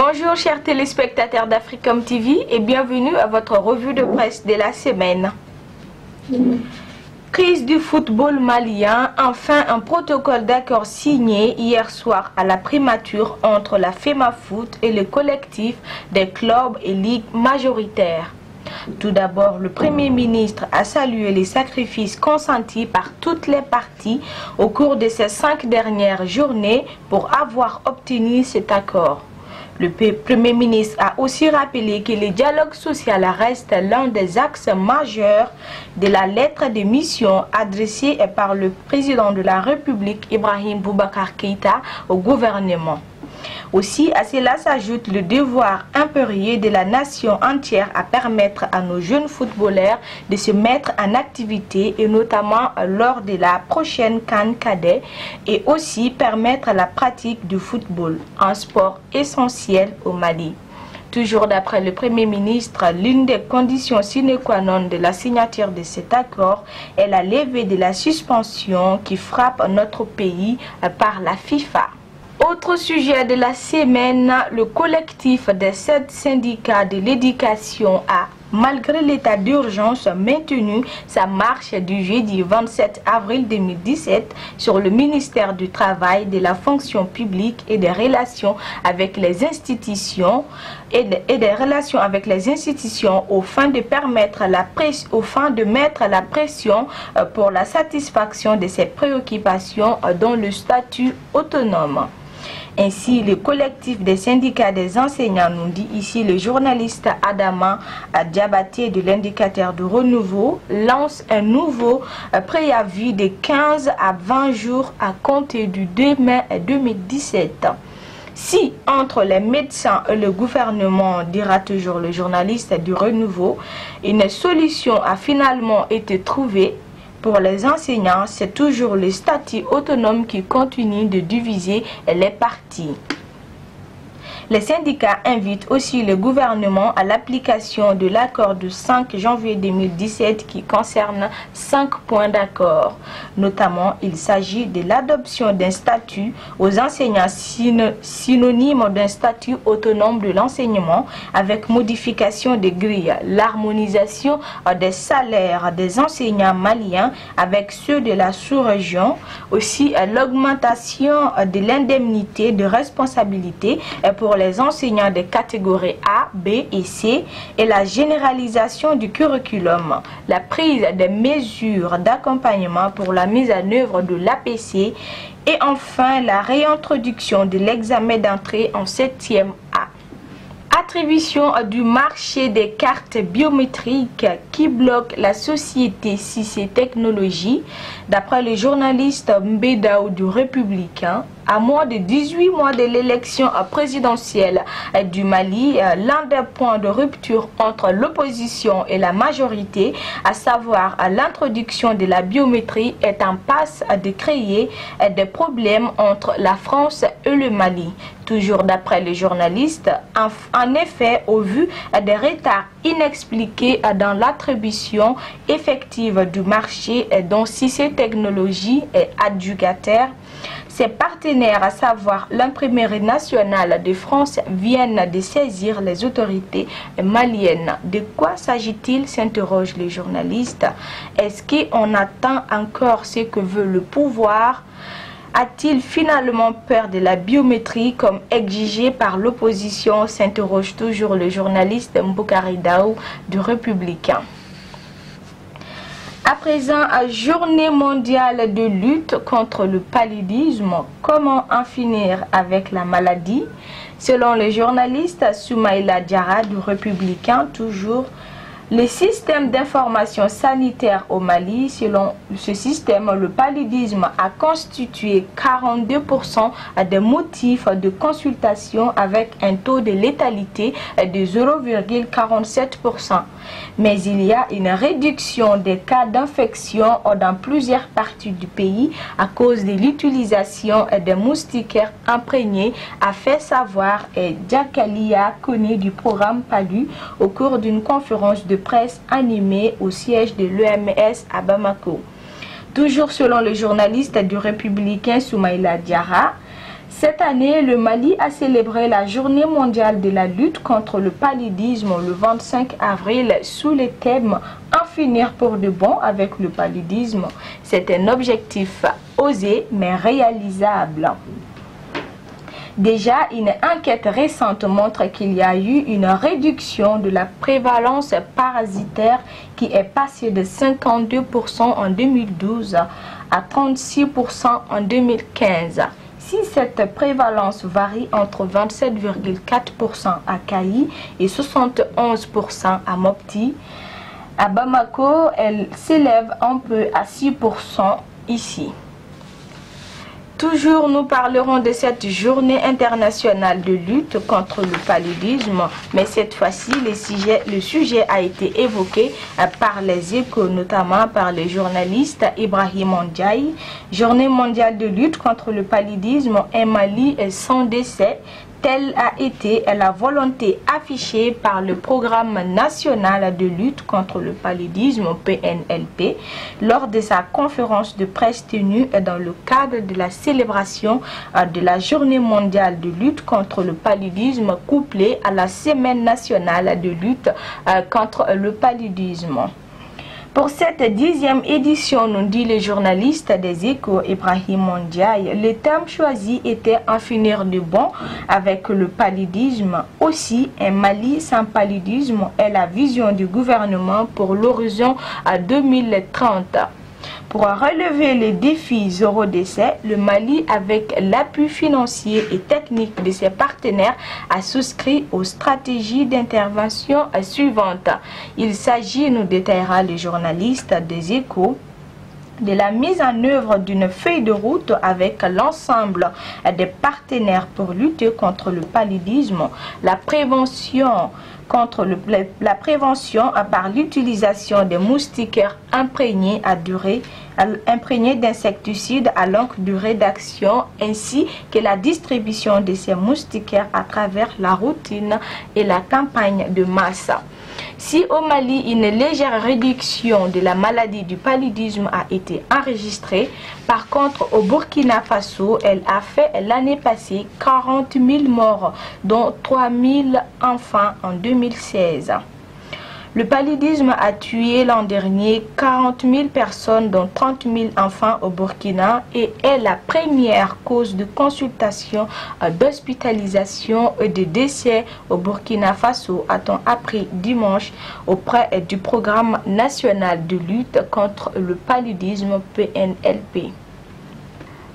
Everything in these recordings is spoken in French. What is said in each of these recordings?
Bonjour chers téléspectateurs d'Africom TV et bienvenue à votre revue de presse de la semaine. Crise du football malien, enfin un protocole d'accord signé hier soir à la primature entre la FEMAFOOT et le collectif des clubs et ligues majoritaires. Tout d'abord, le Premier ministre a salué les sacrifices consentis par toutes les parties au cours de ces 5 dernières journées pour avoir obtenu cet accord. Le Premier ministre a aussi rappelé que le dialogue social reste l'un des axes majeurs de la lettre de mission adressée par le président de la République, Ibrahim Boubacar Keïta, au gouvernement. Aussi, à cela s'ajoute le devoir impérieux de la nation entière à permettre à nos jeunes footballeurs de se mettre en activité et notamment lors de la prochaine CAN cadet et aussi permettre la pratique du football, un sport essentiel au Mali. Toujours d'après le Premier ministre, l'une des conditions sine qua non de la signature de cet accord est la levée de la suspension qui frappe notre pays par la FIFA. Autre sujet de la semaine, le collectif des 7 syndicats de l'éducation a, malgré l'état d'urgence, maintenu sa marche du jeudi 27 avril 2017 sur le ministère du Travail, de la fonction publique et des relations avec les institutions au fin de mettre la pression pour la satisfaction de ces préoccupations dans le statut autonome. Ainsi, le collectif des syndicats des enseignants, nous dit ici le journaliste Adama Diabaté de l'indicateur de renouveau, lance un nouveau préavis de 15 à 20 jours à compter du 2 mai 2017. Si entre les médecins et le gouvernement, dira toujours le journaliste du renouveau, une solution a finalement été trouvée, pour les enseignants, c'est toujours le statut autonome qui continue de diviser les partis. Les syndicats invitent aussi le gouvernement à l'application de l'accord du 5 janvier 2017 qui concerne 5 points d'accord. Notamment, il s'agit de l'adoption d'un statut aux enseignants synonyme d'un statut autonome de l'enseignement avec modification des grilles, l'harmonisation des salaires des enseignants maliens avec ceux de la sous-région, aussi l'augmentation de l'indemnité de responsabilité pour les enseignants des catégories A, B et C et la généralisation du curriculum, la prise des mesures d'accompagnement pour la mise en œuvre de l'APC et enfin la réintroduction de l'examen d'entrée en 7e A. Attribution du marché des cartes biométriques qui bloque la société Cissé Technologies. D'après le journaliste Mbédaou du Républicain, à moins de 18 mois de l'élection présidentielle du Mali, l'un des points de rupture entre l'opposition et la majorité, à savoir l'introduction de la biométrie, est en passe de créer des problèmes entre la France et le Mali. Toujours d'après les journalistes, en effet, au vu des retards inexpliqués dans l'attribution effective du marché dont Cissé Technologies est adjudicataire, ses partenaires, à savoir l'imprimerie nationale de France, viennent de saisir les autorités maliennes. De quoi s'agit-il, s'interroge les journalistes. Est-ce qu'on attend encore ce que veut le pouvoir? A-t-il finalement peur de la biométrie comme exigé par l'opposition, s'interroge toujours le journaliste Mboukari Daou du Républicain. À présent, journée mondiale de lutte contre le paludisme, comment en finir avec la maladie? Selon le journaliste Soumaïla Diarra du Républicain, toujours, le système d'information sanitaire au Mali, selon ce système, le paludisme a constitué 42% des motifs de consultation avec un taux de létalité de 0,47%. Mais il y a une réduction des cas d'infection dans plusieurs parties du pays à cause de l'utilisation des moustiquaires imprégnés, a fait savoir Diakalia Koné du programme PALU au cours d'une conférence de presse animée au siège de l'EMS à Bamako. Toujours selon le journaliste du Républicain Soumaïla Diarra, Cette année, le Mali a célébré la Journée mondiale de la lutte contre le paludisme le 25 avril sous le thème « En finir pour de bon avec le paludisme ». C'est un objectif osé mais réalisable. Déjà, une enquête récente montre qu'il y a eu une réduction de la prévalence parasitaire qui est passée de 52% en 2012 à 36% en 2015. Si cette prévalence varie entre 27,4% à Kayi et 71% à Mopti, à Bamako, elle s'élève un peu à 6% ici. Toujours, nous parlerons de cette journée internationale de lutte contre le paludisme, mais cette fois-ci, le sujet a été évoqué par les Échos, notamment par le journaliste Ibrahim Ndiaye. Journée mondiale de lutte contre le paludisme, un Mali sans décès. Telle a été la volonté affichée par le Programme national de lutte contre le paludisme PNLP lors de sa conférence de presse tenue dans le cadre de la célébration de la Journée mondiale de lutte contre le paludisme couplée à la Semaine nationale de lutte contre le paludisme. Pour cette 10e édition, nous dit le journaliste des Échos Ibrahim Ndiaye, le thème choisi était « En finir de bon avec le paludisme ». Aussi, un Mali sans paludisme est la vision du gouvernement pour l'horizon à 2030. Pour relever les défis zéro décès, le Mali, avec l'appui financier et technique de ses partenaires, a souscrit aux stratégies d'intervention suivantes. Il s'agit, nous détaillera le journaliste des Échos, de la mise en œuvre d'une feuille de route avec l'ensemble des partenaires pour lutter contre le paludisme, la prévention par l'utilisation des moustiquaires imprégnés d'insecticides à longue durée d'action, ainsi que la distribution de ces moustiquaires à travers la routine et la campagne de masse. Si au Mali, une légère réduction de la maladie du paludisme a été enregistrée, par contre au Burkina Faso, elle a fait l'année passée 40 000 morts, dont 3 000 enfants en 2016. Le paludisme a tué l'an dernier 40 000 personnes, dont 30 000 enfants au Burkina, et est la première cause de consultation, d'hospitalisation et de décès au Burkina Faso, a-t-on appris dimanche auprès du Programme national de lutte contre le paludisme PNLP.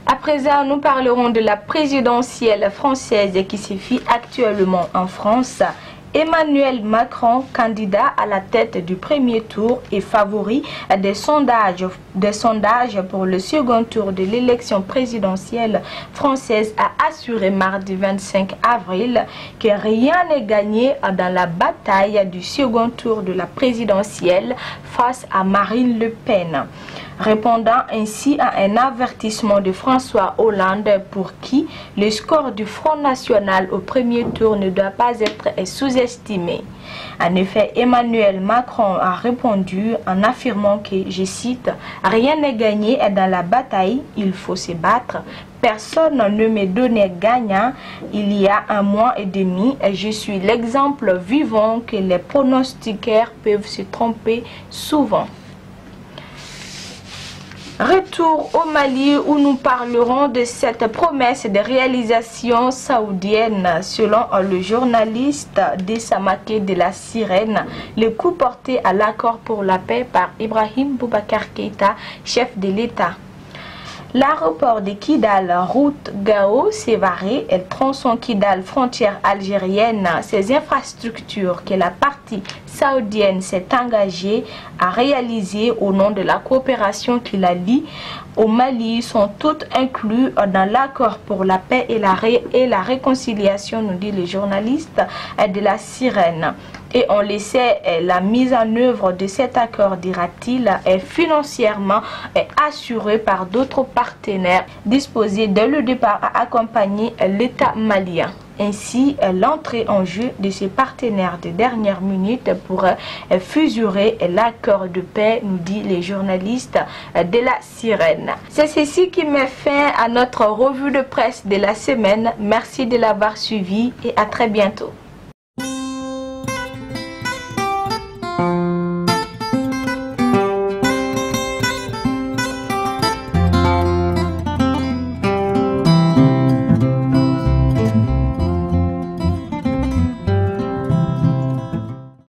À présent, nous parlerons de la présidentielle française qui se fit actuellement en France. Emmanuel Macron, candidat à la tête du premier tour et favori des sondages pour le second tour de l'élection présidentielle française, a assuré mardi 25 avril que rien n'est gagné dans la bataille du second tour de la présidentielle face à Marine Le Pen, répondant ainsi à un avertissement de François Hollande pour qui le score du Front National au premier tour ne doit pas être sous-estimé. En effet, Emmanuel Macron a répondu en affirmant que, je cite, « Rien n'est gagné dans la bataille, il faut se battre. Personne ne me donnait gagnant il y a 1 mois et demi. Je suis l'exemple vivant que les pronostiquaires peuvent se tromper souvent. » Retour au Mali où nous parlerons de cette promesse de réalisation saoudienne. Selon le journaliste Dessamake de la Sirène, le coup porté à l'accord pour la paix par Ibrahim Boubacar Keïta, chef de l'État. L'aéroport de Kidal, route Gao-Sévaré, et tronçon Kidal, frontière algérienne, ces infrastructures que la partie saoudienne s'est engagée à réaliser au nom de la coopération qui la lie au Mali sont toutes incluses dans l'accord pour la paix et la réconciliation, nous dit le journaliste de la Sirène. Et on le sait, la mise en œuvre de cet accord, dira-t-il, est financièrement assurée par d'autres partenaires disposés dès le départ à accompagner l'État malien. ainsi l'entrée en jeu de ses partenaires de dernière minute pour fusionner l'accord de paix, nous dit les journalistes de la Sirène. C'est ceci qui met fin à notre revue de presse de la semaine. Merci de l'avoir suivi et à très bientôt.